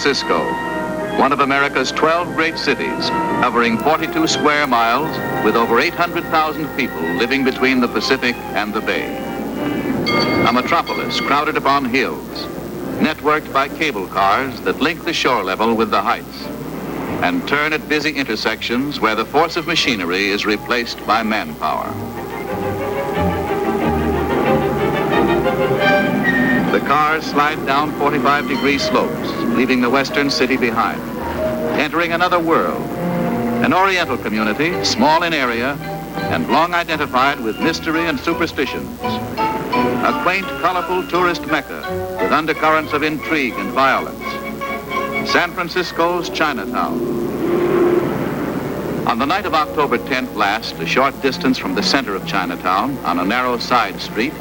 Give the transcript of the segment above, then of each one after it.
Francisco, one of America's 12 great cities, covering 42 square miles with over 800,000 people living between the Pacific and the Bay. A metropolis crowded upon hills, networked by cable cars that link the shore level with the heights and turn at busy intersections where the force of machinery is replaced by manpower. The cars slide down 45-degree slopes, leaving the western city behind, entering another world, an Oriental community, small in area and long identified with mystery and superstitions. A quaint, colorful tourist mecca with undercurrents of intrigue and violence. San Francisco's Chinatown. On the night of October 10th last, a short distance from the center of Chinatown, on a narrow side street,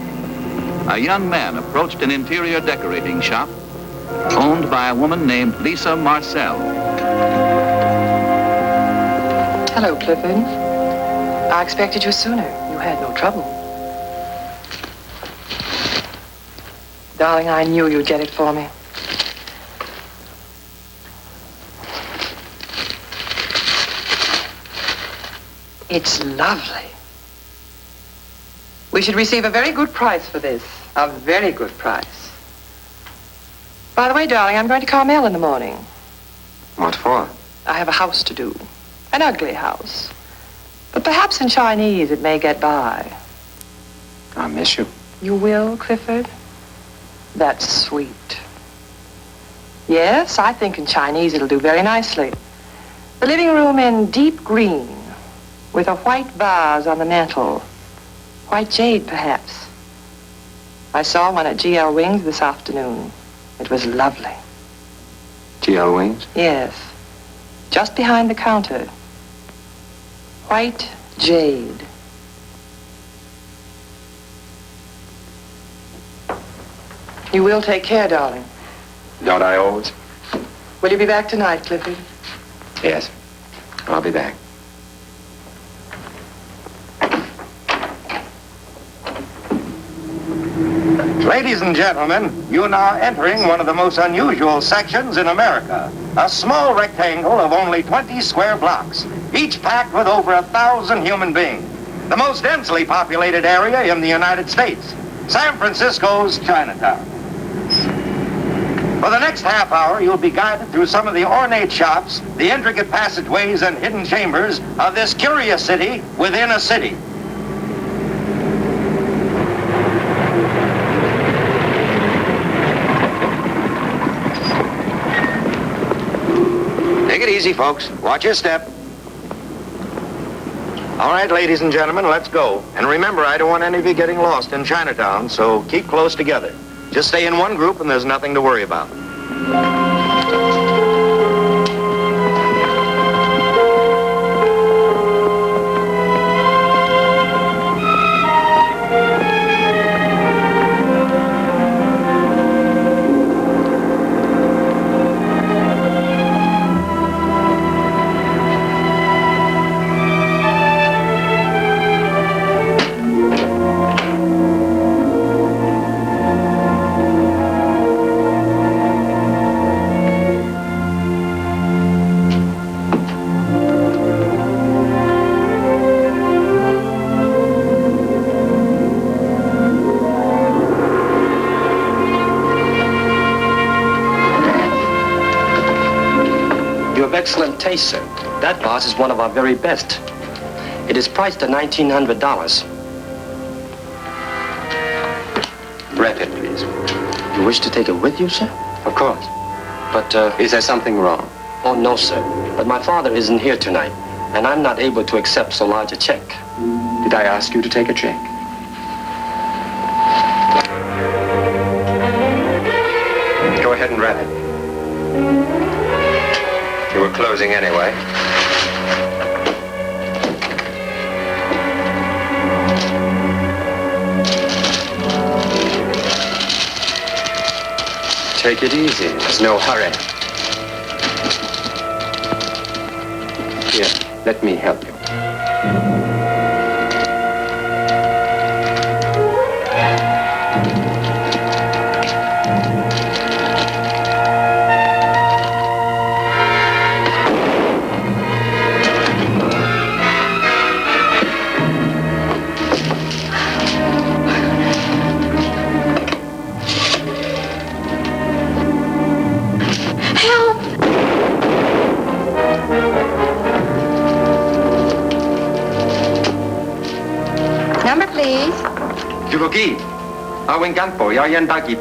a young man approached an interior decorating shop owned by a woman named Lisa Marcel. Hello, Clifford. I expected you sooner. You had no trouble. Darling, I knew you'd get it for me. It's lovely. We should receive a very good price for this. A very good price. By the way, darling, I'm going to Carmel in the morning. What for? I have a house to do. An ugly house. But perhaps in Chinese it may get by. I'll miss you. You will, Clifford? That's sweet. Yes, I think in Chinese it'll do very nicely. The living room in deep green, with a white vase on the mantel. White jade, perhaps. I saw one at G.L. Wing's this afternoon. It was lovely. G.L. Wing's? Yes. Just behind the counter. White jade. You will take care, darling. Don't I always? Will you be back tonight, Clifford? Yes. I'll be back. Ladies and gentlemen, you're now entering one of the most unusual sections in America. A small rectangle of only 20 square blocks, each packed with over 1,000 human beings. The most densely populated area in the United States, San Francisco's Chinatown. For the next half hour, you'll be guided through some of the ornate shops, the intricate passageways and hidden chambers of this curious city within a city. Take it easy, folks. Watch your step. All right, ladies and gentlemen, let's go. And remember, I don't want any of you getting lost in Chinatown, so keep close together. Just stay in one group and there's nothing to worry about. Excellent taste, sir. That vase is one of our very best. It is priced at $1,900. Wrap it, please. You wish to take it with you, sir? Of course. But, Is there something wrong? Oh, no, sir. But my father isn't here tonight, and I'm not able to accept so large a check. Did I ask you to take a check? Go ahead and wrap it. You were closing anyway. Take it easy. There's no hurry. Here, let me help you. Julogi. Awing Ganpo, Yayan Dagi.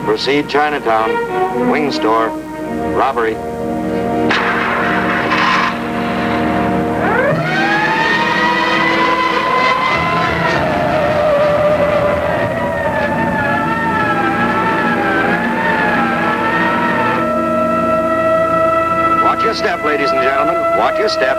Proceed Chinatown, wing store, robbery. Watch your step, ladies and gentlemen. Watch your step.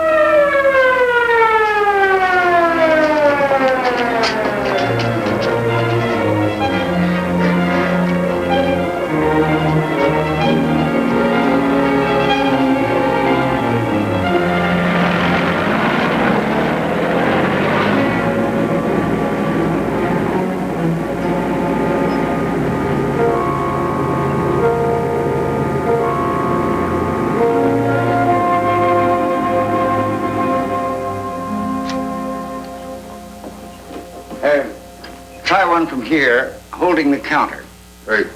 Try one from here, holding the counter. Right.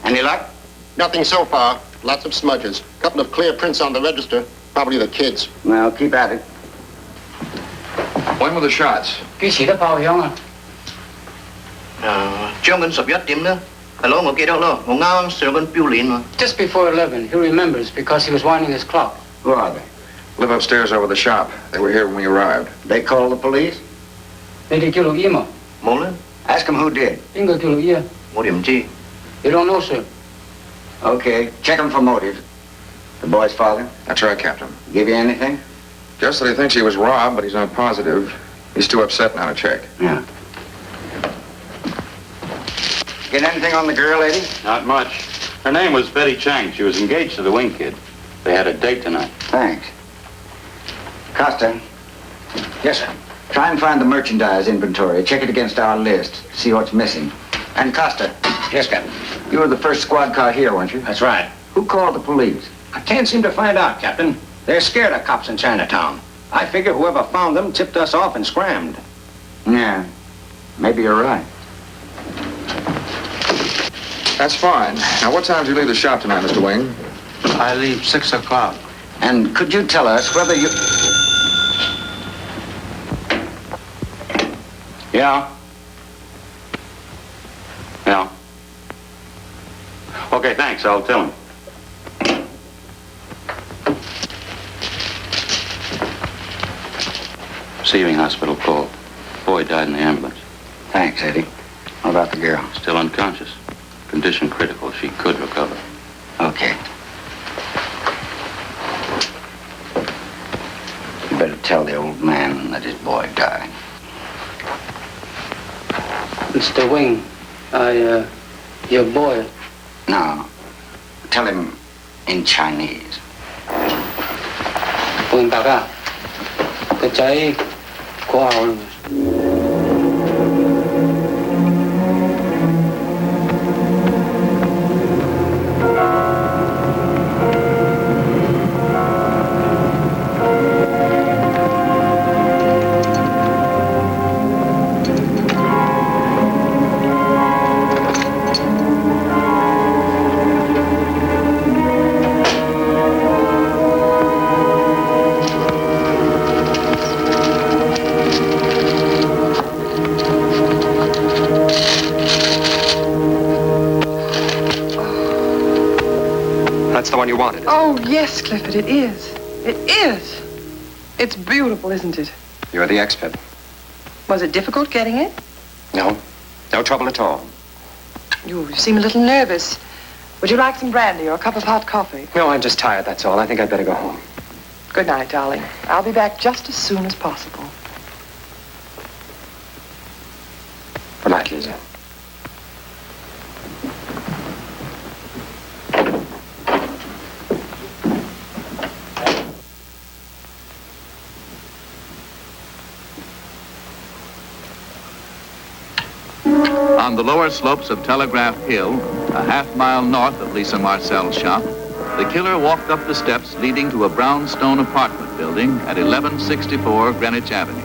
Any luck? Nothing so far. Lots of smudges. Couple of clear prints on the register. Probably the kids. Well, keep at it. When were the shots? 幾時都爆響啊？將近11點啦。係咯，我記得咯，我啱啱上緊標鏈嘛。Just before 11, he remembers because he was winding his clock. Who are they? Live upstairs over the shop. They were here when we arrived. They called the police? 你哋叫錄音啊？冇啦， Ask them who did. 邊個叫錄音啊？我哋唔知。You don't know, sir. Okay, check them for motive. The boy's father? That's right, Captain. Give you anything? Just that he thinks he was robbed, but he's not positive. He's too upset now to check. Yeah. Get anything on the girl, Eddie? Not much. Her name was Betty Chang. She was engaged to the wing kid. They had a date tonight. Thanks. Costa. Yes, sir. Try and find the merchandise inventory. Check it against our list. See what's missing. And Costa, Yes, Captain. you were the first squad car here, weren't you? That's right. Who called the police? I can't seem to find out, Captain. They're scared of cops in Chinatown. I figure whoever found them tipped us off and scrammed. Yeah, maybe you're right. That's fine. Now, what time did you leave the shop tonight, Mr. Wing? I leave 6 o'clock. And could you tell us whether you... Yeah? Yeah. Okay, thanks. I'll tell him. Receiving hospital call. Boy died in the ambulance. Thanks, Eddie. What about the girl? Still unconscious. Condition critical. She could recover. Okay. You better tell the old man that his boy died. Mr. Wing, your boy. No. Tell him in Chinese. Wing 大家，個仔過後啦。That's the one you wanted. Oh, yes, Clifford, it is. It is. It's beautiful, isn't it? You're the expert. Was it difficult getting it? No. No trouble at all. You seem a little nervous. Would you like some brandy or a cup of hot coffee? No, I'm just tired, that's all. I think I'd better go home. Good night, darling. I'll be back just as soon as possible. Good night, Lisa. On the lower slopes of Telegraph Hill, a half-mile north of Lisa Marcel's shop, the killer walked up the steps leading to a brownstone apartment building at 1164 Greenwich Avenue.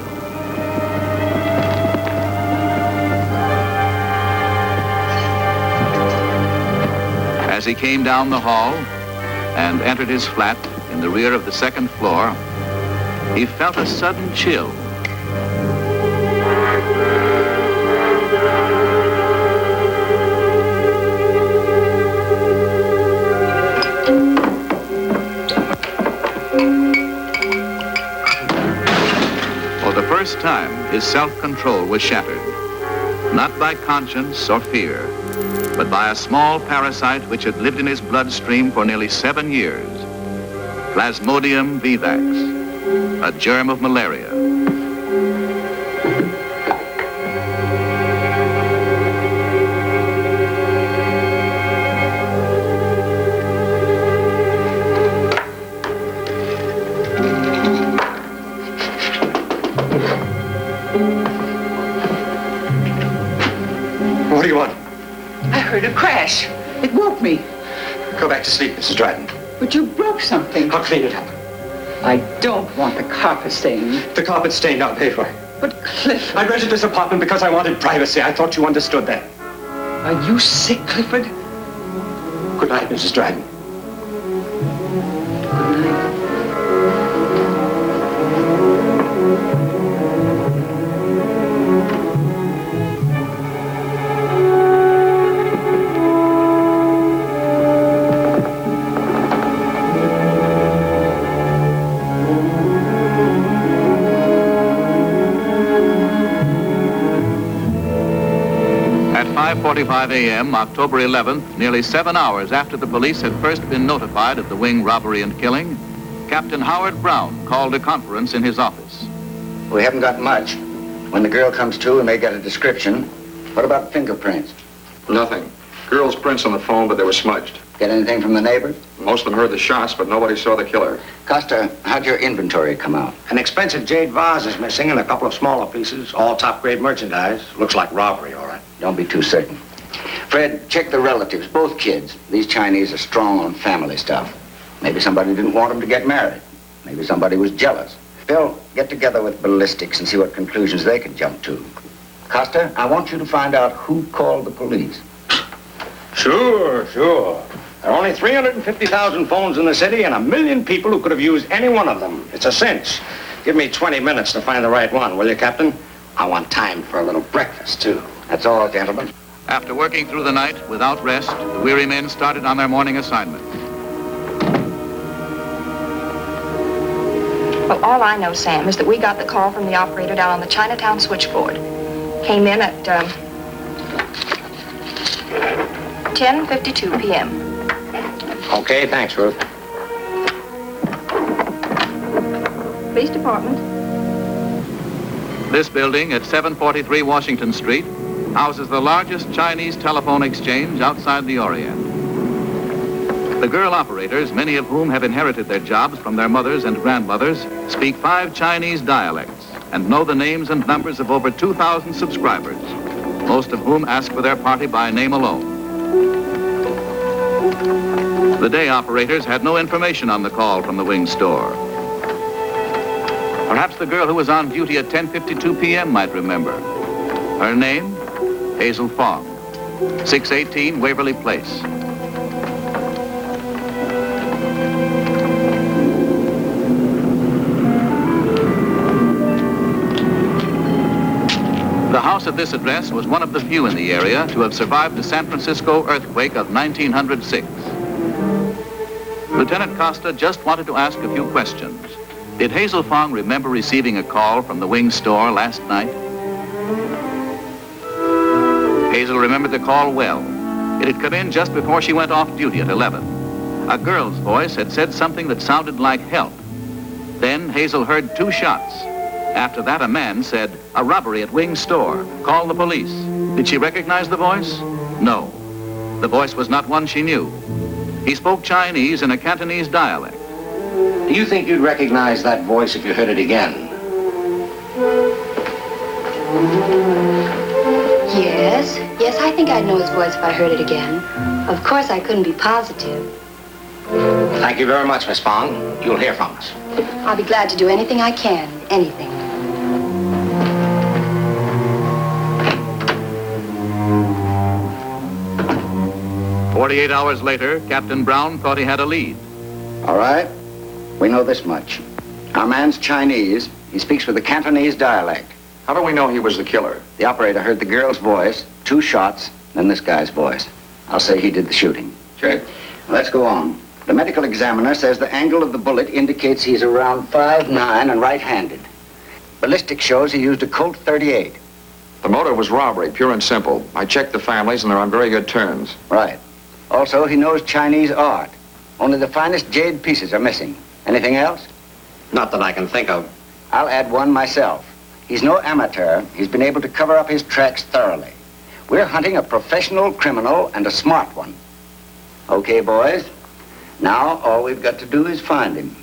As he came down the hall and entered his flat in the rear of the second floor, he felt a sudden chill. For the first time, his self-control was shattered, not by conscience or fear, but by a small parasite which had lived in his bloodstream for nearly 7 years, Plasmodium vivax, a germ of malaria. What do you want? I heard a crash. It woke me. Go back to sleep, Mrs. Dryden. But you broke something. I'll clean it up. I don't want the carpet stained. The carpet's stained, I'll pay for it. But Clifford... I rented this apartment because I wanted privacy. I thought you understood that. Are you sick, Clifford? Good night, Mrs. Dryden. Good night. At 5:45 a.m., October 11th, nearly 7 hours after the police had first been notified of the Wing robbery and killing, Captain Howard Brown called a conference in his office. We haven't got much. When the girl comes to, we may get a description. What about fingerprints? Nothing. Girl's prints on the phone, but they were smudged. Get anything from the neighbors? Most of them heard the shots, but nobody saw the killer. Costa, how'd your inventory come out? An expensive jade vase is missing and a couple of smaller pieces, all top-grade merchandise. Looks like robbery, all right. Don't be too certain. Fred, check the relatives, both kids. These Chinese are strong on family stuff. Maybe somebody didn't want them to get married. Maybe somebody was jealous. Bill, get together with ballistics and see what conclusions they can jump to. Costa, I want you to find out who called the police. Sure. There are only 350,000 phones in the city and 1 million people who could have used any one of them. It's a cinch. Give me 20 minutes to find the right one, will you, Captain? I want time for a little breakfast, too. That's all, gentlemen. After working through the night without rest, the weary men started on their morning assignment. Well, all I know, Sam, is that we got the call from the operator down on the Chinatown switchboard. Came in at 10:52 p.m. Okay, thanks, Ruth. Police department. This building at 743 Washington Street houses the largest Chinese telephone exchange outside the Orient. The girl operators, many of whom have inherited their jobs from their mothers and grandmothers, speak 5 Chinese dialects and know the names and numbers of over 2,000 subscribers, most of whom ask for their party by name alone. The day operators had no information on the call from the Wing store. Perhaps the girl who was on duty at 10:52 p.m. might remember. Her name, Hazel Fong, 618 Waverly Place. The house at this address was one of the few in the area to have survived the San Francisco earthquake of 1906. Lieutenant Costa just wanted to ask a few questions. Did Hazel Fong remember receiving a call from the Wing store last night? Hazel remembered the call well. It had come in just before she went off duty at 11. A girl's voice had said something that sounded like help. Then Hazel heard 2 shots. After that, a man said, "A robbery at Wing store. Call the police." Did she recognize the voice? No. The voice was not one she knew. He spoke Chinese in a Cantonese dialect. Do you think you'd recognize that voice if you heard it again? Yes, I think I'd know his voice if I heard it again. Of course, I couldn't be positive. Thank you very much, Miss Fong. You'll hear from us. I'll be glad to do anything I can, anything. 48 hours later, Captain Brown thought he had a lead. All right. We know this much. Our man's Chinese. He speaks with a Cantonese dialect. How do we know he was the killer? The operator heard the girl's voice, 2 shots, then this guy's voice. I'll say he did the shooting. Check. Let's go on. The medical examiner says the angle of the bullet indicates he's around 5'9" and right-handed. Ballistics shows he used a Colt .38. The motive was robbery, pure and simple. I checked the families, and they're on very good terms. Right. Also, he knows Chinese art. Only the finest jade pieces are missing. Anything else? Not that I can think of. I'll add one myself. He's no amateur. He's been able to cover up his tracks thoroughly. We're hunting a professional criminal and a smart one. Okay, boys. Now, all we've got to do is find him.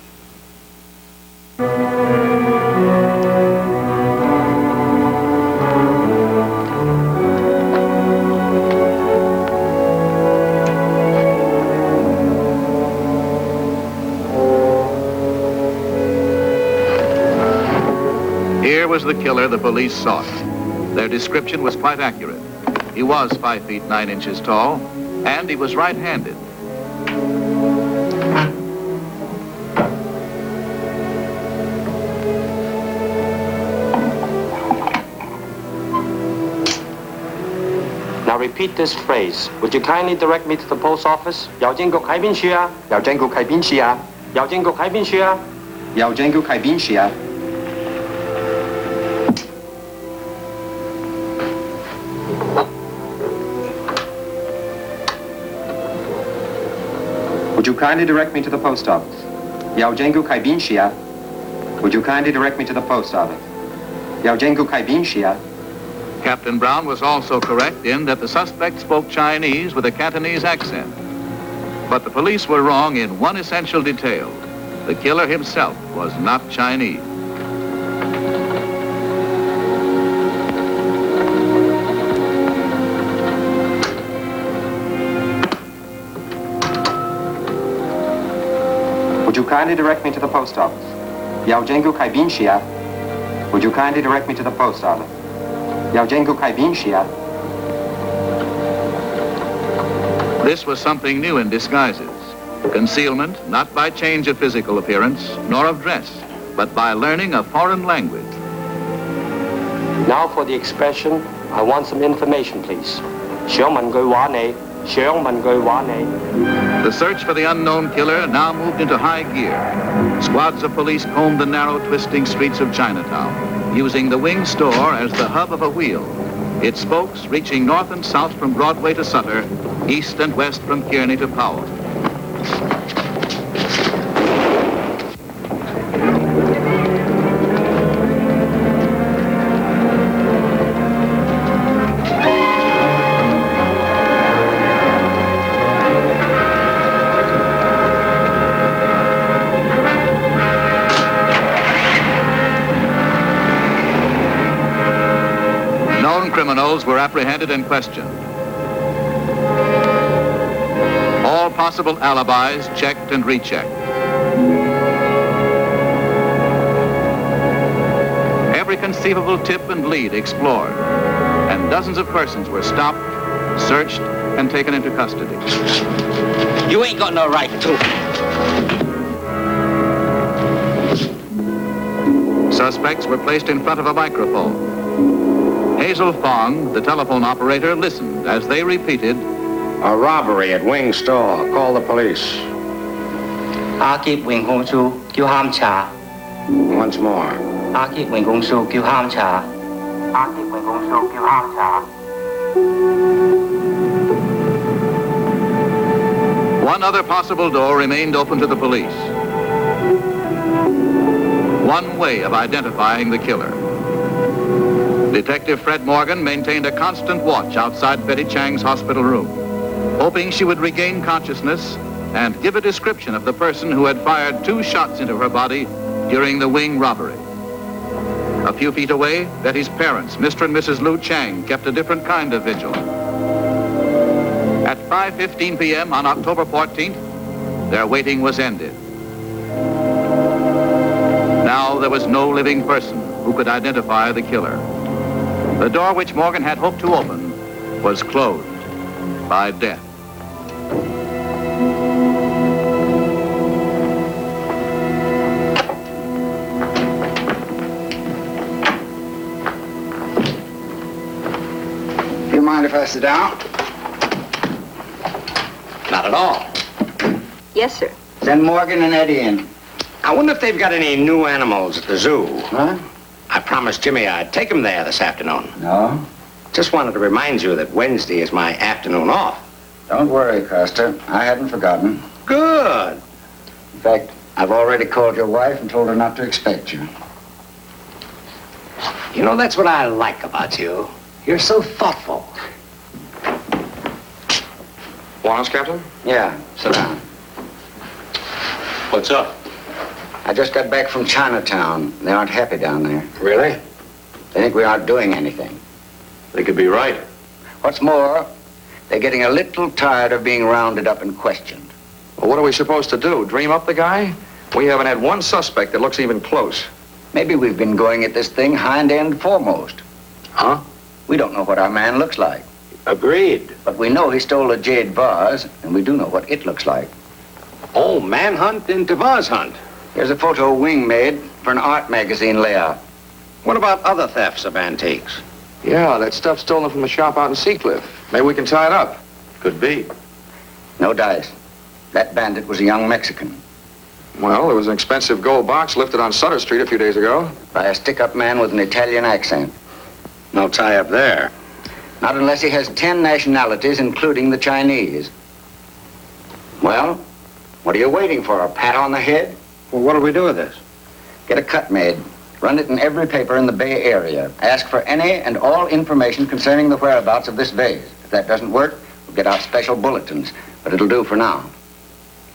Here was the killer the police sought. Their description was quite accurate. He was 5 feet 9 inches tall, and he was right-handed. Now repeat this phrase. Would you kindly direct me to the post office? 郵政局喺邊處啊？郵政局喺邊處啊？郵政局喺邊處啊？郵政局喺邊處啊？ Would you kindly direct me to the post office? Yao Jengu Kaibin Shia. Would you kindly direct me to the post office? Yao Jengu Kaibin Shia. Captain Brown was also correct in that the suspect spoke Chinese with a Cantonese accent. But the police were wrong in one essential detail. The killer himself was not Chinese. Would you kindly direct me to the post office? Yao Jengu Kaibin Shia. Would you kindly direct me to the post office? Yao Jengu Kaibin Shia. This was something new in disguises. Concealment, not by change of physical appearance, nor of dress, but by learning a foreign language. Now for the expression, I want some information, please. 想問句話你，想問句話你。 The search for the unknown killer now moved into high gear. Squads of police combed the narrow, twisting streets of Chinatown, using the Wing store as the hub of a wheel. Its spokes reaching north and south from Broadway to Sutter, east and west from Kearny to Powell. Criminals were apprehended and questioned. All possible alibis checked and rechecked. Every conceivable tip and lead explored, and dozens of persons were stopped, searched, and taken into custody. You ain't got no right to. Suspects were placed in front of a microphone. Hazel Fong, the telephone operator, listened as they repeated, A robbery at Wing store. Call the police. Once more. One other possible door remained open to the police. One way of identifying the killer. Detective Fred Morgan maintained a constant watch outside Betty Chang's hospital room, hoping she would regain consciousness and give a description of the person who had fired 2 shots into her body during the Wing robbery. A few feet away, Betty's parents, Mr. and Mrs. Lu Chang, kept a different kind of vigil. At 5:15 p.m. on October 14th, their waiting was ended. Now there was no living person who could identify the killer. The door which Morgan had hoped to open was closed by death. Do you mind if I sit down? Not at all. Yes, sir. Send Morgan and Eddie in. I wonder if they've got any new animals at the zoo. Huh? I promised Jimmy I'd take him there this afternoon. No? Just wanted to remind you that Wednesday is my afternoon off. Don't worry, Costa. I hadn't forgotten. Good. In fact, I've already called your wife and told her not to expect you. You know, that's what I like about you. You're so thoughtful. Want us, Captain? Yeah, sit down. What's up? I just got back from Chinatown. They aren't happy down there. Really? They think we aren't doing anything. They could be right. What's more, they're getting a little tired of being rounded up and questioned. Well, what are we supposed to do? Dream up the guy? We haven't had one suspect that looks even close. Maybe we've been going at this thing hind end foremost. Huh? We don't know what our man looks like. Agreed. But we know he stole a jade vase, and we do know what it looks like. Oh, manhunt into vase hunt. Here's a photo Wing made for an art magazine layout. What about other thefts of antiques? Yeah, that stuff stolen from the shop out in Seacliff. Maybe we can tie it up. Could be. No dice. That bandit was a young Mexican. Well, there was an expensive gold box lifted on Sutter Street a few days ago. By a stick-up man with an Italian accent. No tie-up there. Not unless he has 10 nationalities, including the Chinese. Well, what are you waiting for? A pat on the head? Well, what do we do with this? Get a cut made. Run it in every paper in the Bay Area. Ask for any and all information concerning the whereabouts of this vase. If that doesn't work, we'll get out special bulletins. But it'll do for now.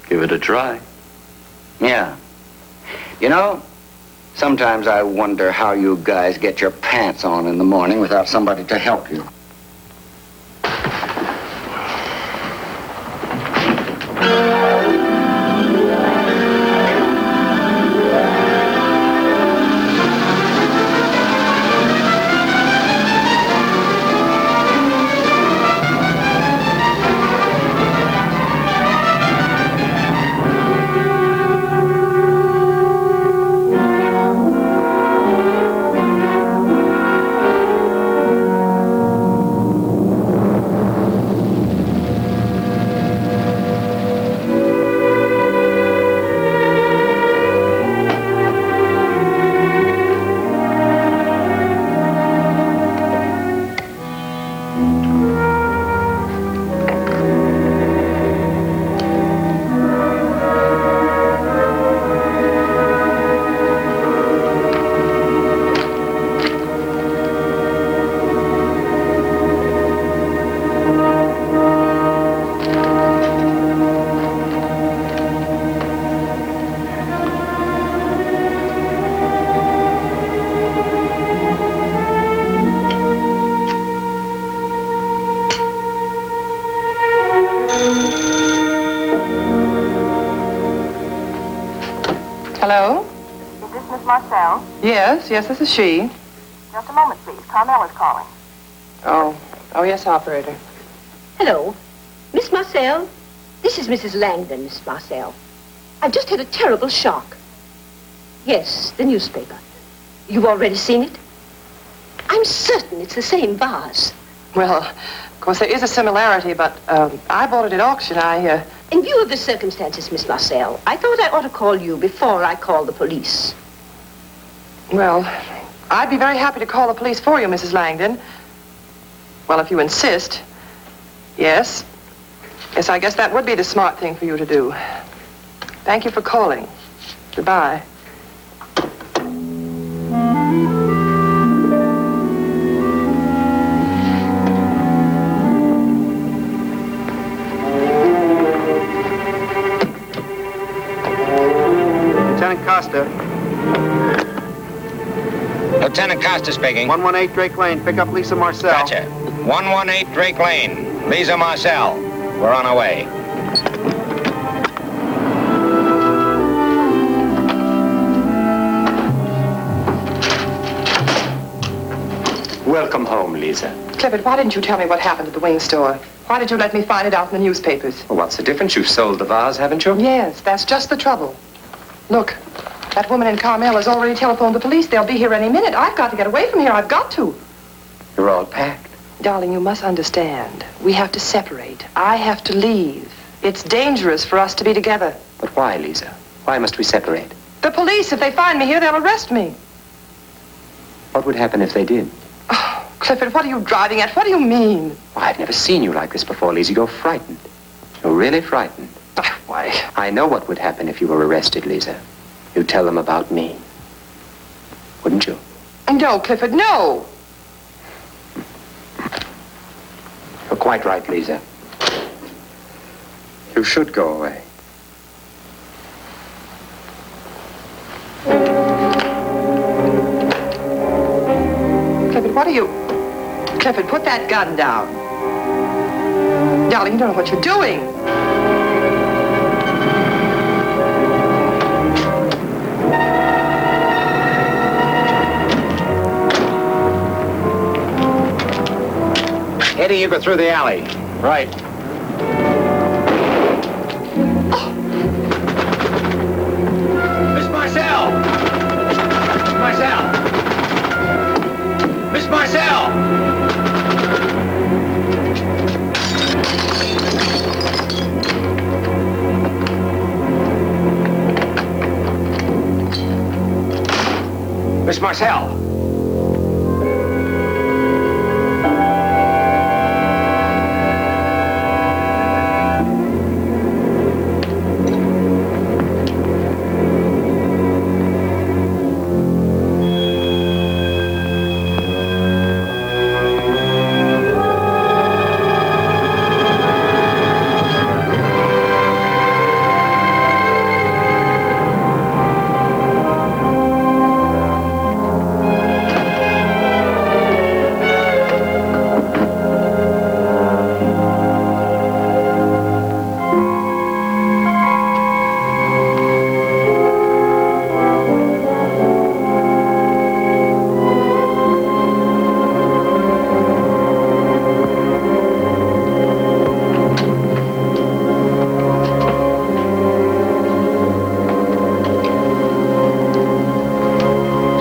Give it a try. Yeah. You know, sometimes I wonder how you guys get your pants on in the morning without somebody to help you. Hello? Is this Miss Marcel? Yes, this is she. Just a moment, please. Carmel is calling. Oh, yes, operator. Hello. Miss Marcel? This is Mrs. Langdon, Miss Marcel. I've just had a terrible shock. Yes, the newspaper. You've already seen it? I'm certain it's the same vase. Well, of course, there is a similarity, but I bought it at auction. In view of the circumstances, Miss Marcel, I thought I ought to call you before I call the police. Well, I'd be very happy to call the police for you, Mrs. Langdon. Well, if you insist. Yes. Yes, I guess that would be the smart thing for you to do. Thank you for calling. Goodbye. Lieutenant Costa. Costa speaking. 118 Drake Lane. Pick up Lisa Marcel. Gotcha. 118 Drake Lane. Lisa Marcel. We're on our way. Welcome home, Lisa. Clifford, why didn't you tell me what happened at the wing store? Why did you let me find it out in the newspapers? Well, what's the difference? You've sold the vase, haven't you? Yes, that's just the trouble. Look, that woman in Carmel has already telephoned the police. They'll be here any minute. I've got to get away from here. I've got to. You're all packed. Darling, you must understand. We have to separate. I have to leave. It's dangerous for us to be together. But why, Lisa? Why must we separate? The police, if they find me here, they'll arrest me. What would happen if they did? Oh, Clifford, what are you driving at? What do you mean? Well, I've never seen you like this before, Lisa. You're frightened. You're really frightened. Why? I know what would happen if you were arrested, Lisa. You'd tell them about me. Wouldn't you? No, Clifford, no. You're quite right, Lisa. You should go away. Clifford, what are you... Clifford, put that gun down. Darling, you don't know what you're doing. Eddie, you go through the alley. Right. Miss Marcel! Miss Marcel! Miss Marcel! Miss Marcel!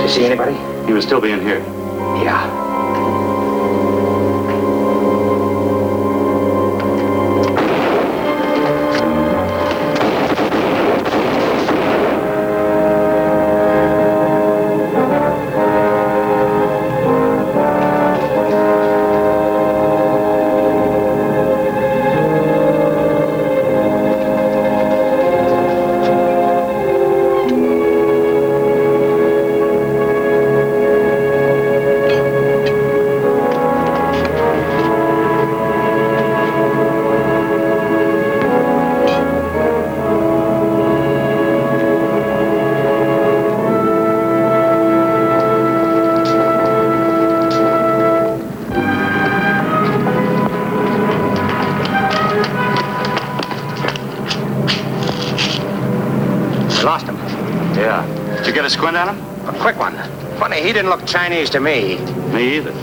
See anybody? He was still being here. Yeah. Lost him. Yeah. Did you get a squint at him? A quick one. Funny, he didn't look Chinese to me. Me either.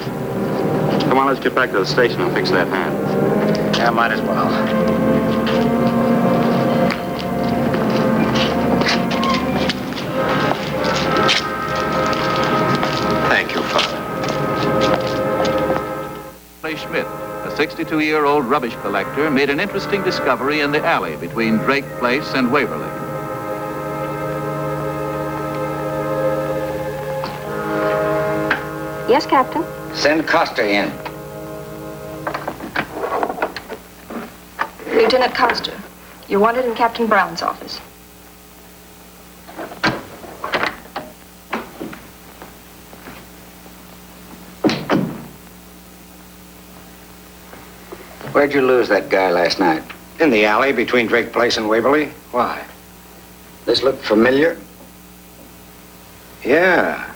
Come on, let's get back to the station and fix that hand. Yeah, might as well. Thank you, Father. Schmidt, a 62-year-old rubbish collector, made an interesting discovery in the alley between Drake Place and Waverly. Yes, Captain? Send Costa in. Lieutenant Costa, you're wanted in Captain Brown's office. Where'd you lose that guy last night? In the alley between Drake Place and Waverly. Why? This looked familiar? Yeah.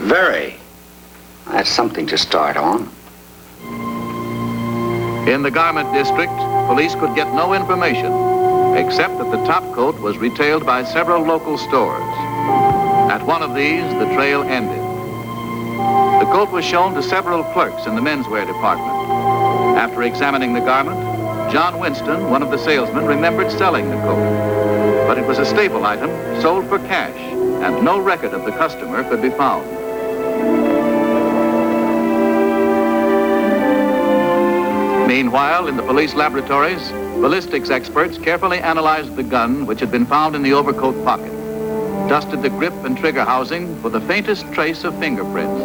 Very. That's something to start on. In the garment district, police could get no information, except that the top coat was retailed by several local stores. At one of these, the trail ended. The coat was shown to several clerks in the menswear department. After examining the garment, John Winston, one of the salesmen, remembered selling the coat. But it was a staple item sold for cash, and no record of the customer could be found. Meanwhile, in the police laboratories, ballistics experts carefully analyzed the gun which had been found in the overcoat pocket, dusted the grip and trigger housing for the faintest trace of fingerprints.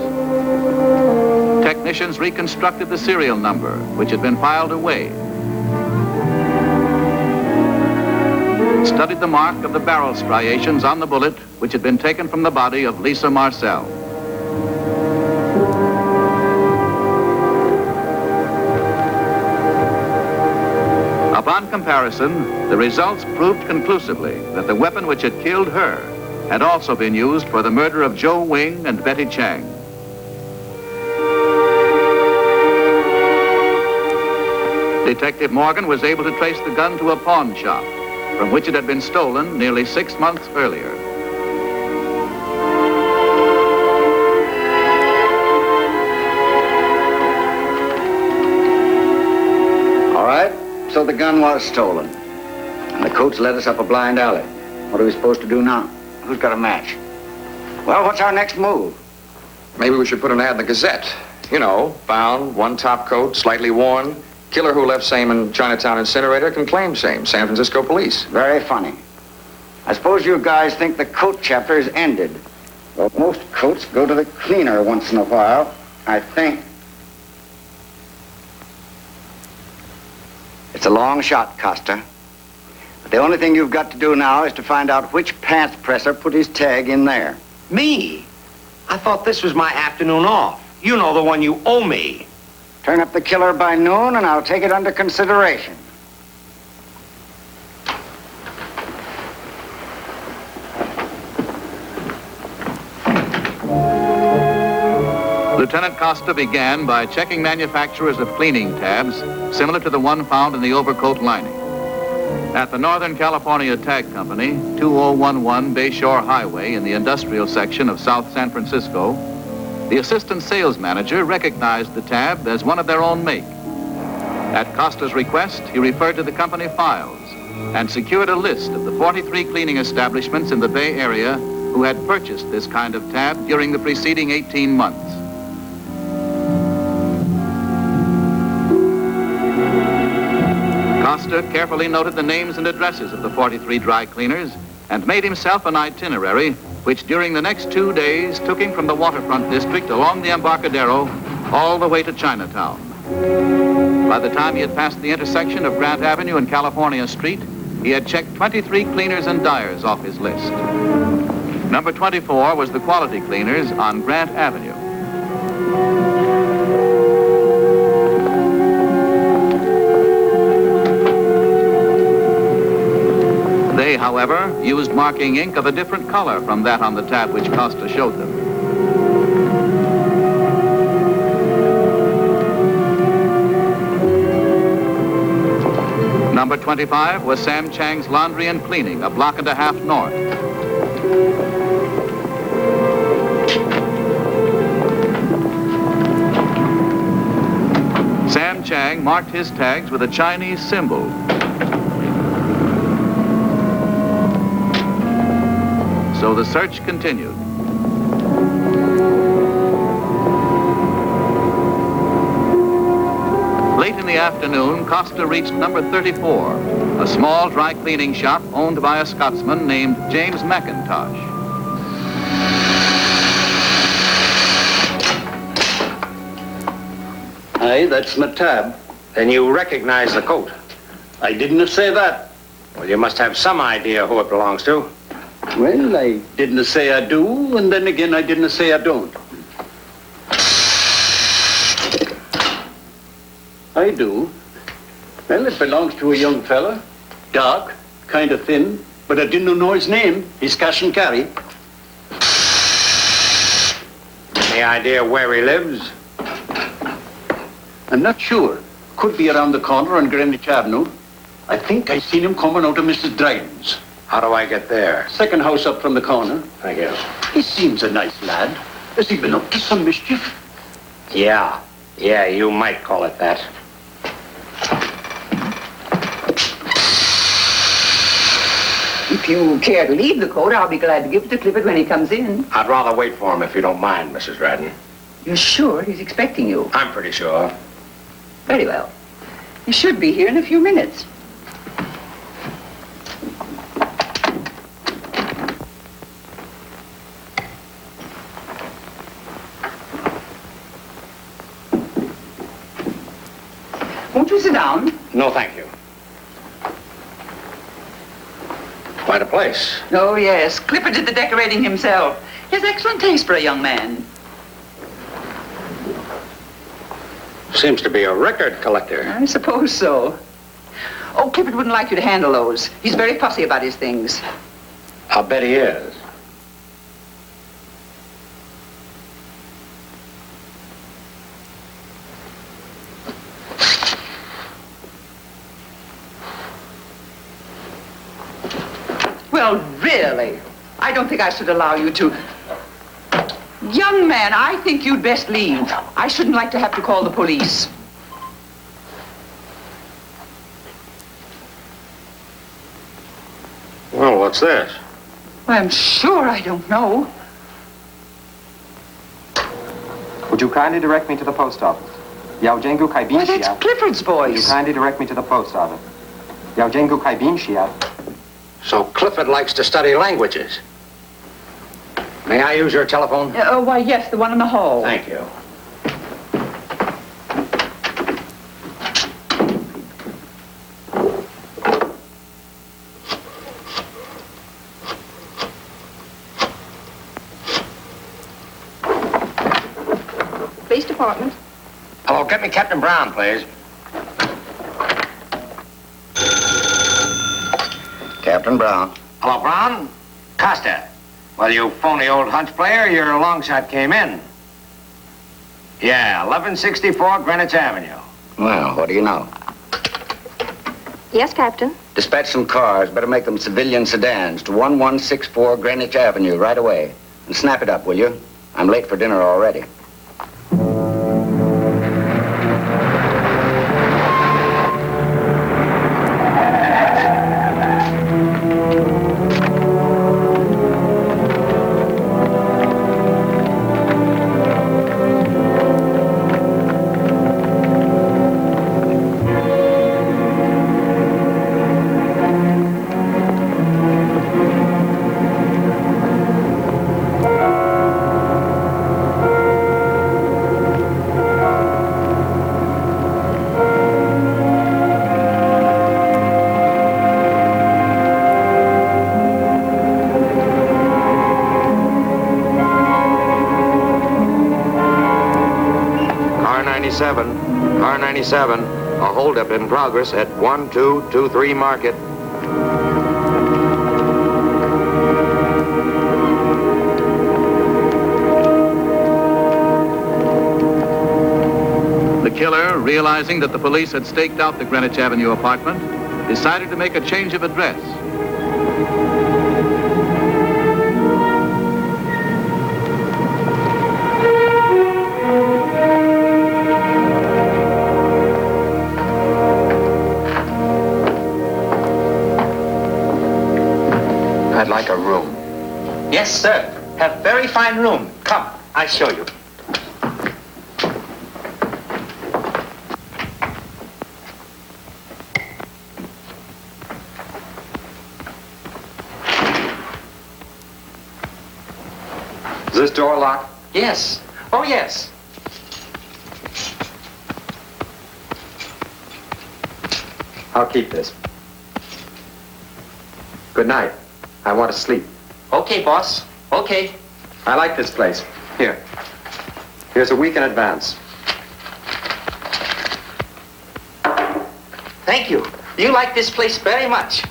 Technicians reconstructed the serial number, which had been filed away, studied the mark of the barrel striations on the bullet, which had been taken from the body of Lisa Marcel. Upon comparison, the results proved conclusively that the weapon which had killed her had also been used for the murder of Joe Wing and Betty Chang. Detective Morgan was able to trace the gun to a pawn shop, from which it had been stolen nearly 6 months earlier. All right, so the gun was stolen. And the coats led us up a blind alley. What are we supposed to do now? Who's got a match? Well, what's our next move? Maybe we should put an ad in the Gazette. You know, found, one top coat, slightly worn. Killer who left same in Chinatown incinerator can claim same. San Francisco police. Very funny. I suppose you guys think the coat chapter is ended. Well, most coats go to the cleaner once in a while, I think. It's a long shot, Costa. But the only thing you've got to do now is to find out which pants presser put his tag in there. Me? I thought this was my afternoon off. You know, the one you owe me. Turn up the killer by noon, and I'll take it under consideration. Lieutenant Costa began by checking manufacturers of cleaning tabs similar to the one found in the overcoat lining. At the Northern California Tag Company, 2011 Bayshore Highway in the industrial section of South San Francisco, the assistant sales manager recognized the tab as one of their own make. At Costa's request, he referred to the company files and secured a list of the 43 cleaning establishments in the Bay Area who had purchased this kind of tab during the preceding 18 months. Costa carefully noted the names and addresses of the 43 dry cleaners and made himself an itinerary which during the next 2 days took him from the waterfront district along the Embarcadero all the way to Chinatown. By the time he had passed the intersection of Grant Avenue and California Street, he had checked 23 cleaners and dyers off his list. Number 24 was the quality cleaners on Grant Avenue. They, however, used marking ink of a different color from that on the tab which Costa showed them. Number 25 was Sam Chang's Laundry and Cleaning, a block and a half north. Sam Chang marked his tags with a Chinese symbol. So the search continued. Late in the afternoon, Costa reached number 34, a small dry cleaning shop owned by a Scotsman named James McIntosh. Aye, that's my tab. Then you recognize the coat? I didn't say that. Well, you must have some idea who it belongs to. Well, I didn't say I do, and then again I didn't say I don't. I do. Well, it belongs to a young fella. Dark, kind of thin, but I didn't know his name. He's cash and carry. Any idea where he lives? I'm not sure. Could be around the corner on Greenwich Avenue. I think I seen him coming out of Mrs. Dryden's. How do I get there? Second house up from the corner. Thank you. He seems a nice lad. Has he been up to some mischief? Yeah, you might call it that. If you care to leave the coat, I'll be glad to give it to Clifford when he comes in. I'd rather wait for him if you don't mind, Mrs. Radden. You're sure he's expecting you? I'm pretty sure. Very well. He should be here in a few minutes. Won't you sit down? No, thank you. Quite a place. Oh, yes. Clifford did the decorating himself. He has excellent taste for a young man. Seems to be a record collector. I suppose so. Oh, Clifford wouldn't like you to handle those. He's very fussy about his things. I'll bet he is. Well, really, I don't think I should allow you to. Young man, I think you'd best leave. I shouldn't like to have to call the police. Well, what's this? I'm sure I don't know. Would you kindly direct me to the post office? Yaojengu Kaibinshia. Why, that's Clifford's voice. Would you kindly direct me to the post office? Yaojengu Kaibinshia. So Clifford likes to study languages. May I use your telephone? Why, yes, the one in the hall. Thank you. Police department. Hello, get me Captain Brown, please. Captain Brown. Hello, Brown. Costa. Well, you phony old hunch player, your long shot came in. Yeah, 1164 Greenwich Avenue. Well, what do you know? Yes, Captain. Dispatch some cars, better make them civilian sedans, to 1164 Greenwich Avenue right away. And snap it up, will you? I'm late for dinner already. Car 97, a holdup in progress at 1223 Market. The killer, realizing that the police had staked out the Greenwich Avenue apartment, decided to make a change of address. I'd like a room. Yes, sir. Have very fine room. Come, I show you. Is this door locked? Yes. Oh, yes. I'll keep this. Good night. I want to sleep. Okay, boss. Okay. I like this place. Here. Here's a week in advance. Thank you. You like this place very much.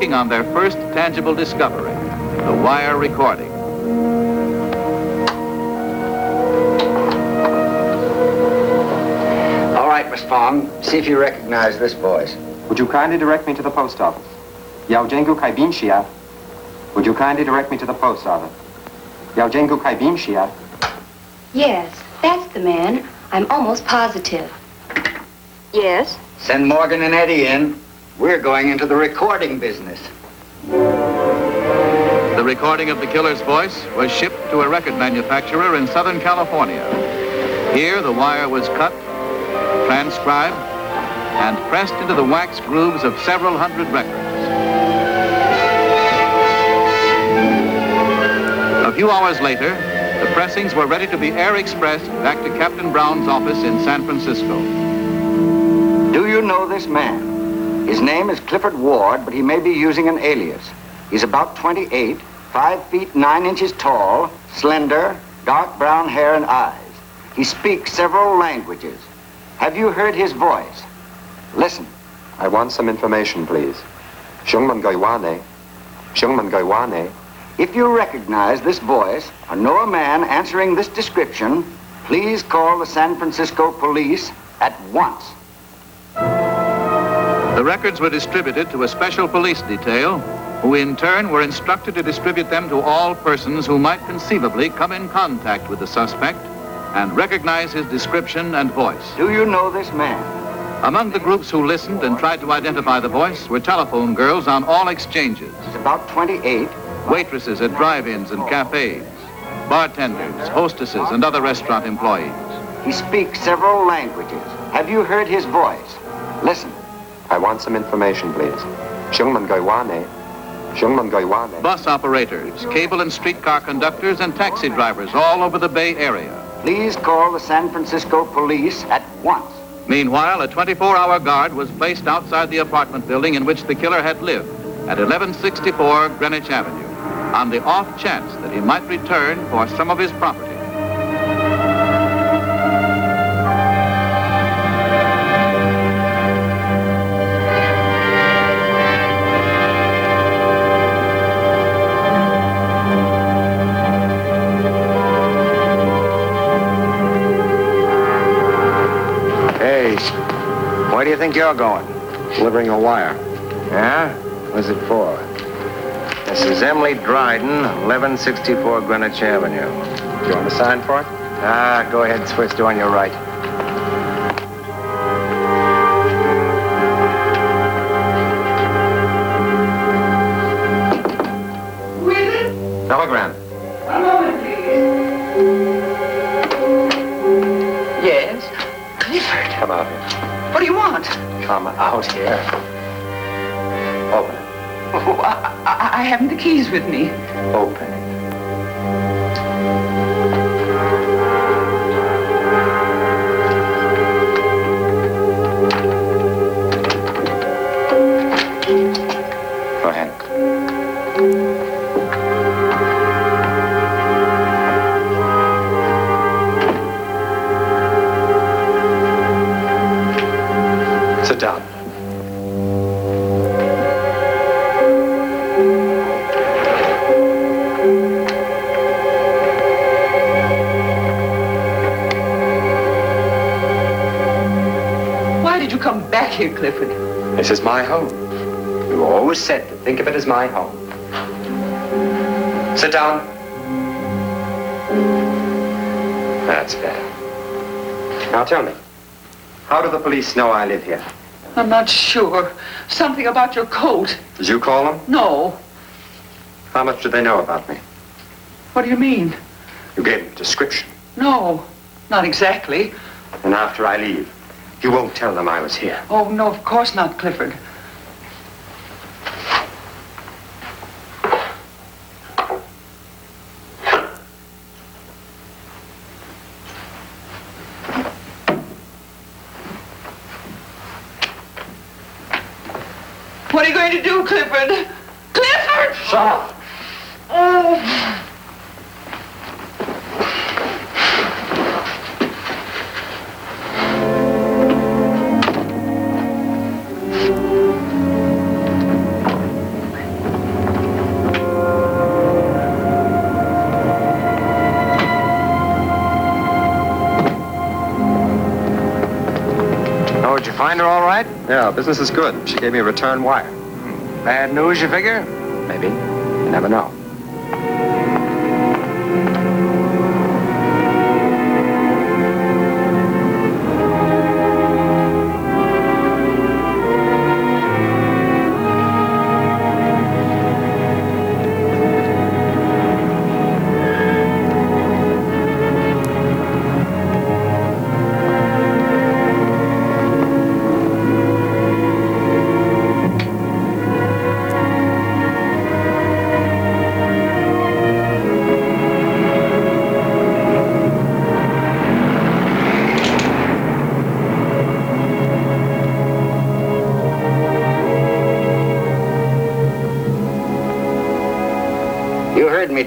working on their first tangible discovery, the wire recording. All right, Miss Fong, see if you recognize this voice. Would you kindly direct me to the post office? Yao Jengu Kaibin Shia. Would you kindly direct me to the post office? Yao Jengu Kaibin Shia. Yes, that's the man. I'm almost positive. Yes? Send Morgan and Eddie in. We're going into the recording business. The recording of the killer's voice was shipped to a record manufacturer in Southern California. Here, the wire was cut, transcribed, and pressed into the wax grooves of several hundred records. A few hours later, the pressings were ready to be air expressed back to Captain Brown's office in San Francisco. Do you know this man? His name is Clifford Ward, but he may be using an alias. He's about 28, 5 feet 9 inches tall, slender, dark brown hair and eyes. He speaks several languages. Have you heard his voice? Listen. I want some information, please. Shungman Gaiwane. Shungman Gaiwane. If you recognize this voice or know a man answering this description, please call the San Francisco police at once. The records were distributed to a special police detail, who in turn were instructed to distribute them to all persons who might conceivably come in contact with the suspect and recognize his description and voice. Do you know this man? Among the groups who listened and tried to identify the voice were telephone girls on all exchanges. He's about 28. Waitresses at drive-ins and cafes, bartenders, hostesses, and other restaurant employees. He speaks several languages. Have you heard his voice? Listen. I want some information, please. Shungman Gaiwane. Shungman Gaiwane. Bus operators, cable and streetcar conductors, and taxi drivers all over the Bay Area. Please call the San Francisco police at once. Meanwhile, a 24-hour guard was placed outside the apartment building in which the killer had lived at 1164 Greenwich Avenue, on the off chance that he might return for some of his property. Hey, where do you think you're going? Delivering a wire. Yeah? What's it for? This is Emily Dryden, 1164 Greenwich Avenue. Do you want to sign for it? Go ahead, switch to on your right. Who is it? Telegram. A moment, please. Yes? Clifford. Come out here. What do you want? Come out here. Open it. Oh, I haven't the keys with me. Open it. Go ahead. Sit down. Come back here, Clifford. This is my home. You always said to think of it as my home. Sit down. That's better. Now tell me, how do the police know I live here? I'm not sure. Something about your coat. Did you call them? No. How much do they know about me? What do you mean? You gave them a description. No, not exactly. And after I leave, you won't tell them I was here. Oh, no, of course not, Clifford. What are you going to do, Clifford? Clifford! Shut up! Oh. find her all right? Yeah, business is good. She gave me a return wire. Bad news, you figure? Maybe. You never know.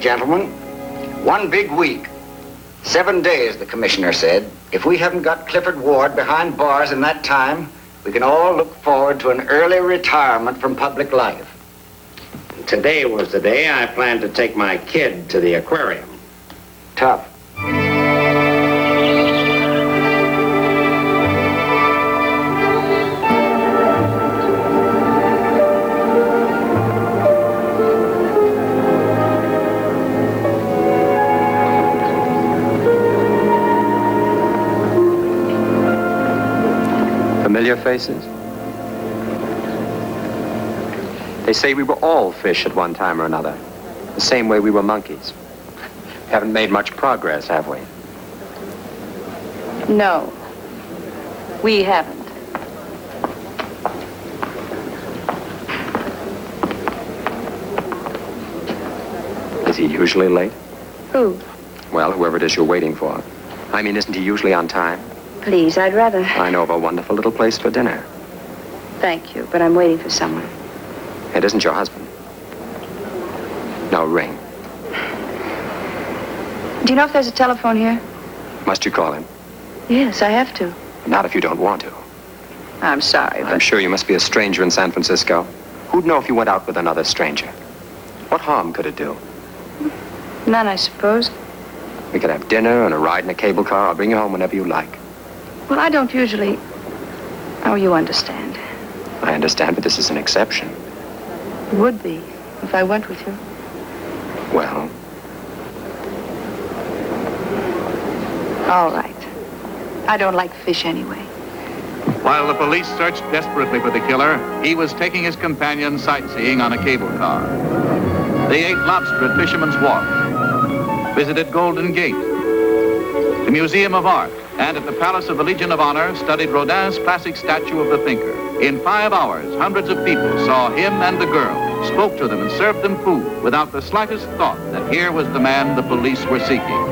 Gentlemen, one big week. 7 days, the commissioner said. If we haven't got Clifford Ward behind bars in that time, we can all look forward to an early retirement from public life. Today was the day I planned to take my kid to the aquarium. Tough. Familiar faces? They say we were all fish at one time or another. The same way we were monkeys. Haven't made much progress, have we? No. We haven't. Is he usually late? Who? Well, whoever it is you're waiting for. I mean, isn't he usually on time? Please, I'd rather... I know of a wonderful little place for dinner. Thank you, but I'm waiting for someone. It isn't your husband. No, ring. Do you know if there's a telephone here? Must you call him? Yes, I have to. Not if you don't want to. I'm sorry, but... I'm sure you must be a stranger in San Francisco. Who'd know if you went out with another stranger? What harm could it do? None, I suppose. We could have dinner and a ride in a cable car. I'll bring you home whenever you like. Well, I don't usually... Oh, you understand. I understand, but this is an exception. It would be, if I went with you. Well... All right. I don't like fish anyway. While the police searched desperately for the killer, he was taking his companion sightseeing on a cable car. They ate lobster at Fisherman's Wharf, visited Golden Gate, the Museum of Art, and at the Palace of the Legion of Honor studied Rodin's classic statue of the thinker. In 5 hours, hundreds of people saw him and the girl, spoke to them and served them food without the slightest thought that here was the man the police were seeking.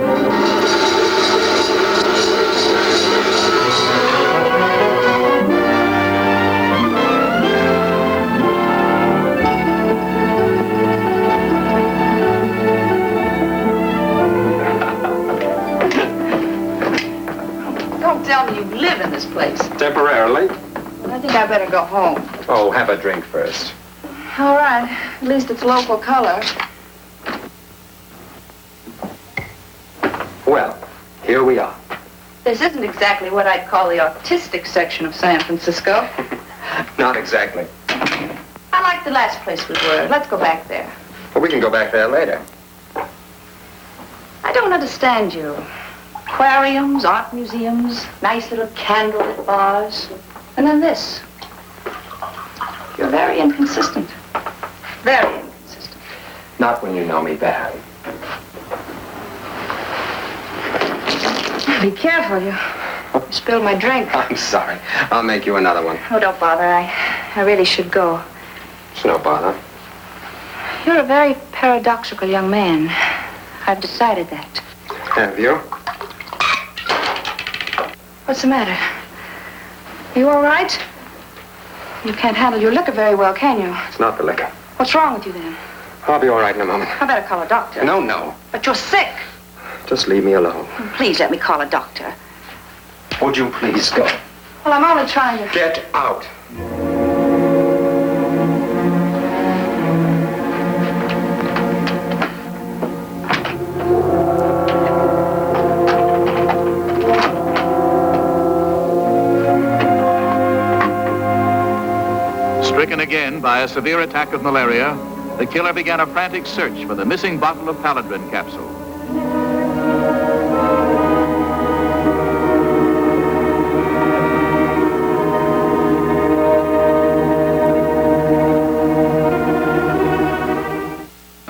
Tell me you live in this place. Temporarily. I think I better go home. Oh, have a drink first. All right. At least it's local color. Well, here we are. This isn't exactly what I'd call the artistic section of San Francisco. Not exactly. I like the last place we were. Let's go back there. Well, we can go back there later. I don't understand you. Aquariums, art museums, nice little candlelit bars. And then this. You're very inconsistent. Very inconsistent. Not when you know me bad. Be careful, you spilled my drink. I'm sorry. I'll make you another one. Oh, don't bother. I really should go. It's no bother. You're a very paradoxical young man. I've decided that. Have you? What's the matter? You all right? You can't handle your liquor very well, can you? It's not the liquor. What's wrong with you, then? I'll be all right in a moment. I better call a doctor. No, no. But you're sick. Just leave me alone. Please let me call a doctor. Would you please go? Well, I'm only trying to... Get out. by a severe attack of malaria, the killer began a frantic search for the missing bottle of Paladrin capsule.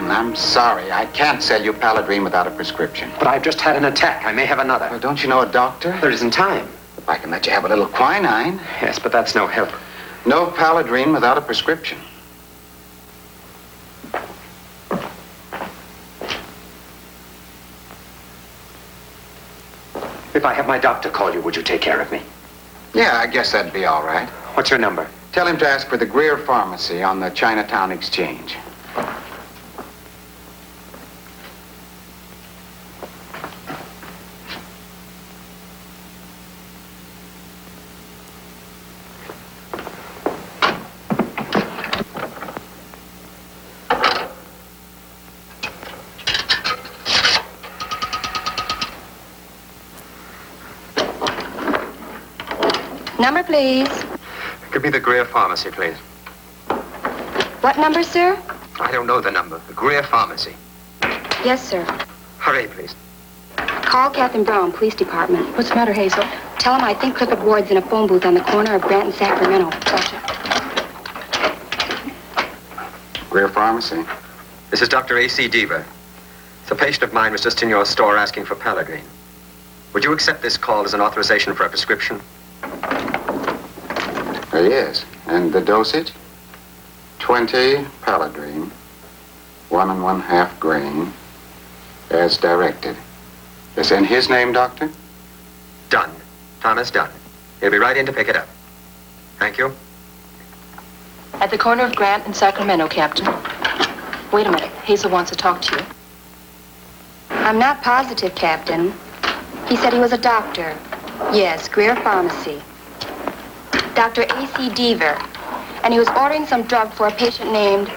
I'm sorry. I can't sell you Paladrin without a prescription. But I've just had an attack. I may have another. Well, don't you know a doctor? There isn't time. If I can let you have a little quinine. Yes, but that's no help. No Paladrin without a prescription. If I have my doctor call you, would you take care of me? Yeah, I guess that'd be all right. What's your number? Tell him to ask for the Greer Pharmacy on the Chinatown Exchange. Number, please. Give me the Greer Pharmacy, please. What number, sir? I don't know the number. The Greer Pharmacy. Yes, sir. Hurry, please. Call Captain Brown, Police Department. What's the matter, Hazel? Tell him I think Clifford Ward's in a phone booth on the corner of Grant and Sacramento. Gotcha. Greer Pharmacy. This is Dr. A.C. Deaver. A patient of mine was just in your store asking for Paladrin. Would you accept this call as an authorization for a prescription? Yes. And the dosage? 20 Paladrin, 1 1/2 grain, as directed. Is in his name, Doctor? Done. Thomas Dunn. He'll be right in to pick it up. Thank you. At the corner of Grant and Sacramento, Captain. Wait a minute. Hazel wants to talk to you. I'm not positive, Captain. He said he was a doctor. Yes, Greer Pharmacy. Dr. A.C. Deaver. And he was ordering some drug for a patient named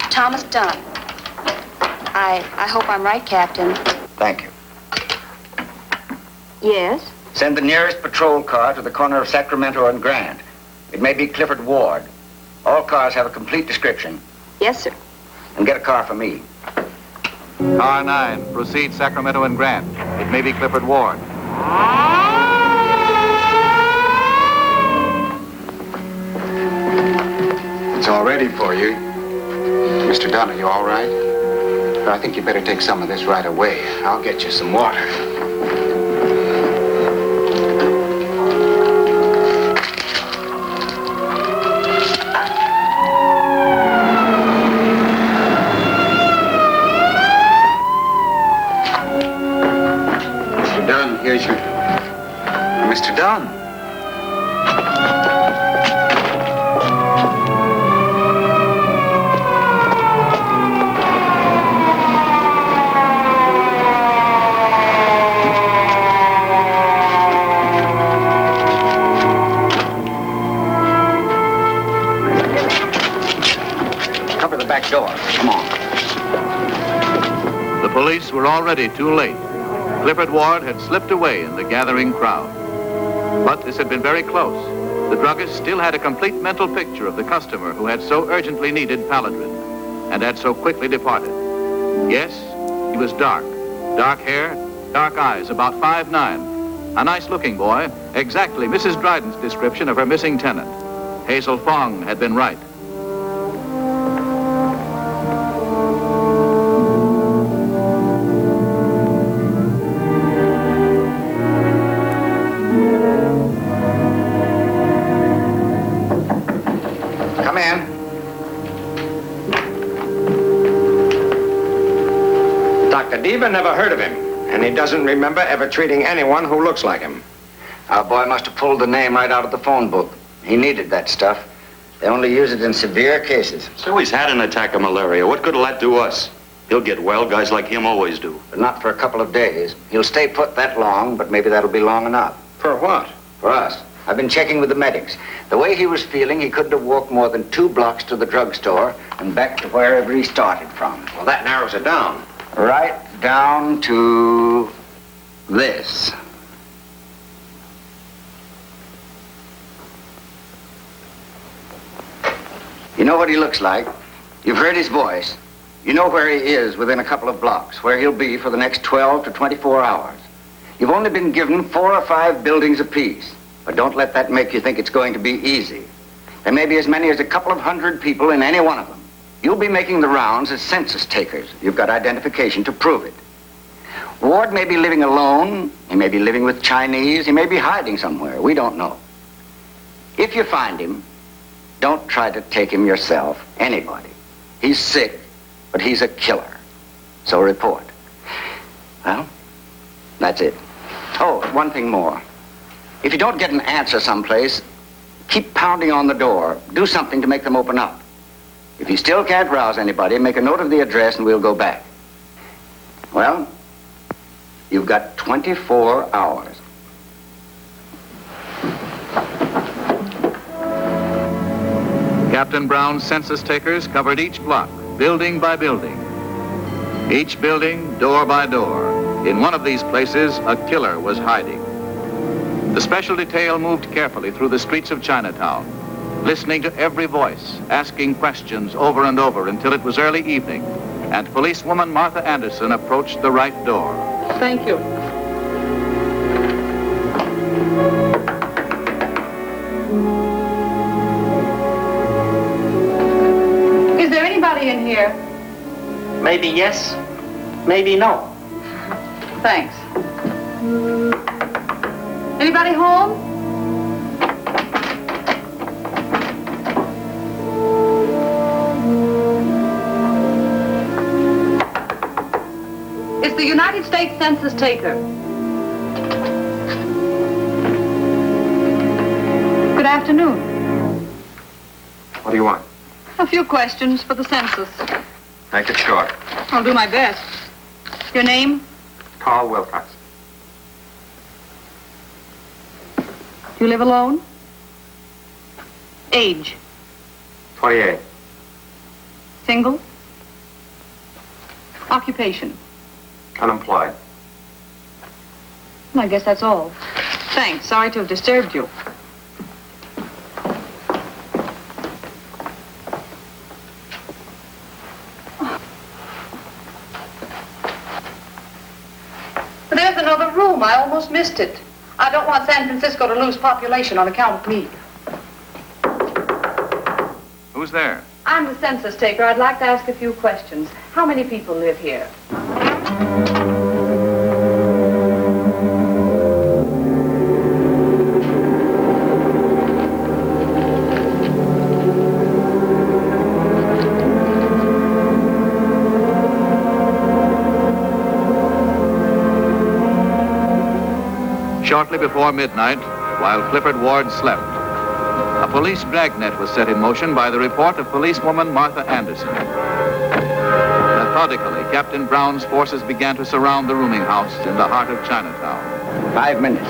Thomas Dunn. I hope I'm right, Captain. Thank you. Yes? Send the nearest patrol car to the corner of Sacramento and Grant. It may be Clifford Ward. All cars have a complete description. Yes, sir. And get a car for me. Car 9, proceed Sacramento and Grant. It may be Clifford Ward. It's all ready for you. Mr. Dunn, are you all right? I think you better take some of this right away. I'll get you some water. Mr. Dunn, here's your... Mr. Dunn. Back door. Come on. The police were already too late. Clifford Ward had slipped away in the gathering crowd. But this had been very close. The druggist still had a complete mental picture of the customer who had so urgently needed Paladrin and had so quickly departed. Yes, he was dark. Dark hair, dark eyes, about 5'9". A nice-looking boy, exactly Mrs. Dryden's description of her missing tenant. Hazel Fong had been right. Deaver never heard of him, and he doesn't remember ever treating anyone who looks like him. Our boy must have pulled the name right out of the phone book. He needed that stuff. They only use it in severe cases. So he's had an attack of malaria. What good'll that do us? He'll get well. Guys like him always do. But not for a couple of days. He'll stay put that long, but maybe that'll be long enough. For what? For us. I've been checking with the medics. The way he was feeling, he couldn't have walked more than 2 blocks to the drugstore and back to wherever he started from. Well, that narrows it down. Right down to this. You know what he looks like. You've heard his voice. You know where he is within a couple of blocks, where he'll be for the next 12 to 24 hours. You've only been given 4 or 5 buildings apiece, but don't let that make you think it's going to be easy. There may be as many as a couple of 100 people in any one of them. You'll be making the rounds as census takers. You've got identification to prove it. Ward may be living alone. He may be living with Chinese. He may be hiding somewhere. We don't know. If you find him, don't try to take him yourself. Anybody. He's sick, but he's a killer. So report. Well, that's it. Oh, one thing more. If you don't get an answer someplace, keep pounding on the door. Do something to make them open up. If you still can't rouse anybody, make a note of the address and we'll go back. Well, you've got 24 hours. Captain Brown's census takers covered each block, building by building. Each building, door by door. In one of these places, a killer was hiding. The special detail moved carefully through the streets of Chinatown, listening to every voice, asking questions over and over until it was early evening, and policewoman Martha Anderson approached the right door. Thank you. Is there anybody in here? Maybe yes, maybe no. Thanks. Anybody home? It's the United States Census taker. Good afternoon. What do you want? A few questions for the census. Make it short. I'll do my best. Your name? Carl Wilcox. You live alone? Age? 28. Single? Occupation? Unemployed. I guess that's all. Thanks. Sorry to have disturbed you. There's another room. I almost missed it. I don't want San Francisco to lose population on account of me. Who's there? I'm the census taker. I'd like to ask a few questions. How many people live here? Shortly before midnight, while Clifford Ward slept, a police dragnet was set in motion by the report of policewoman Martha Anderson. Methodically, Captain Brown's forces began to surround the rooming house in the heart of Chinatown. 5 minutes.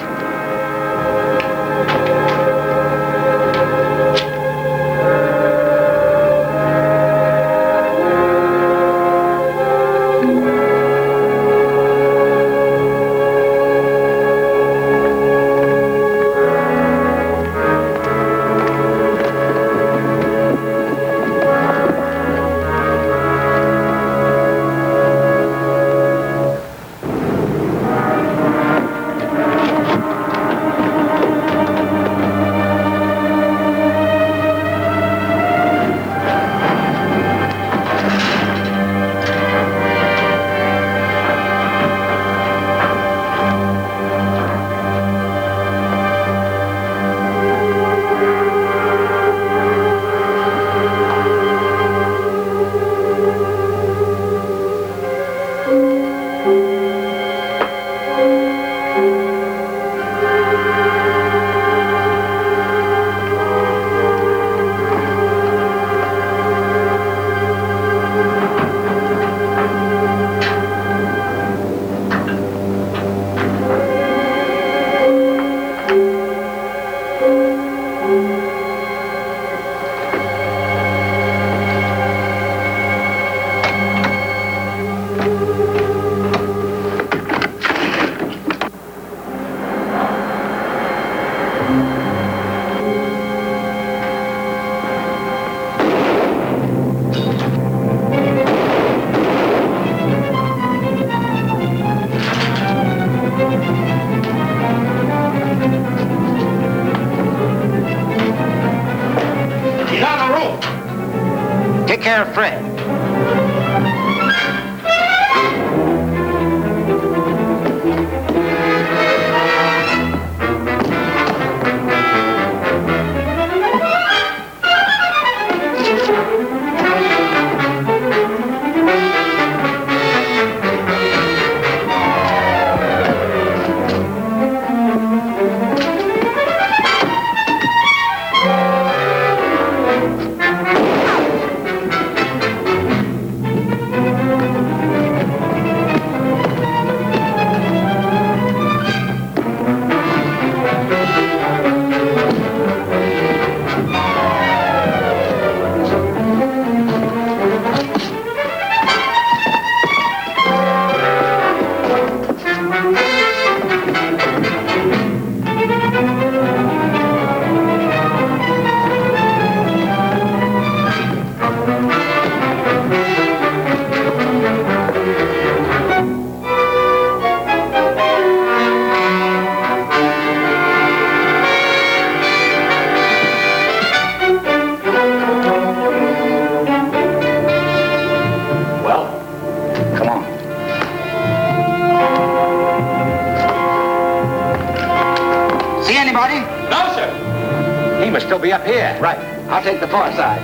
be up here. Right. I'll take the far side.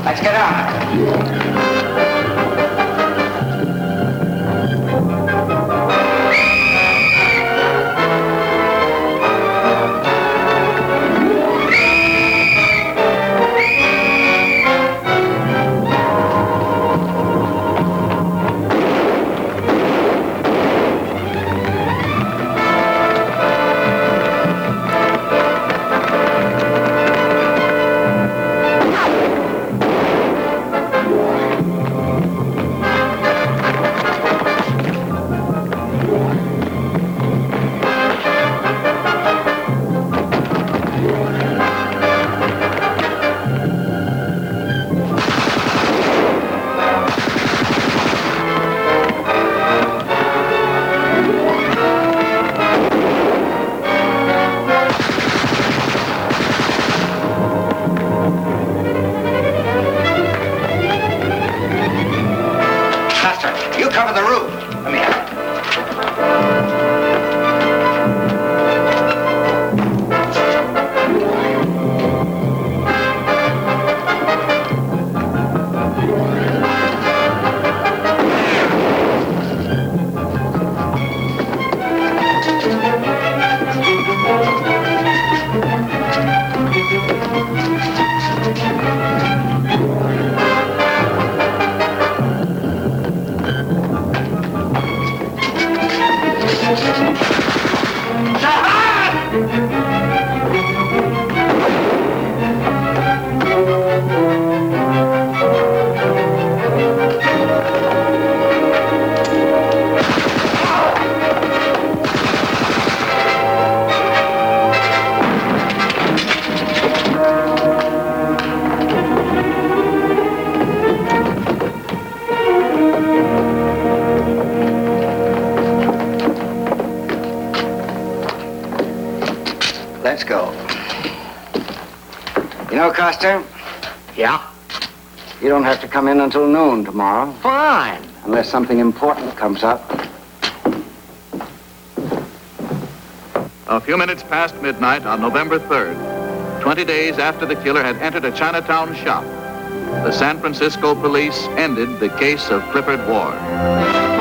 Let's get on. You cover the roof. Come here. Let's go. You know, Costa? Yeah? You don't have to come in until noon tomorrow. Fine. Unless something important comes up. A few minutes past midnight on November 3rd, 20 days after the killer had entered a Chinatown shop, the San Francisco police ended the case of Clifford Ward.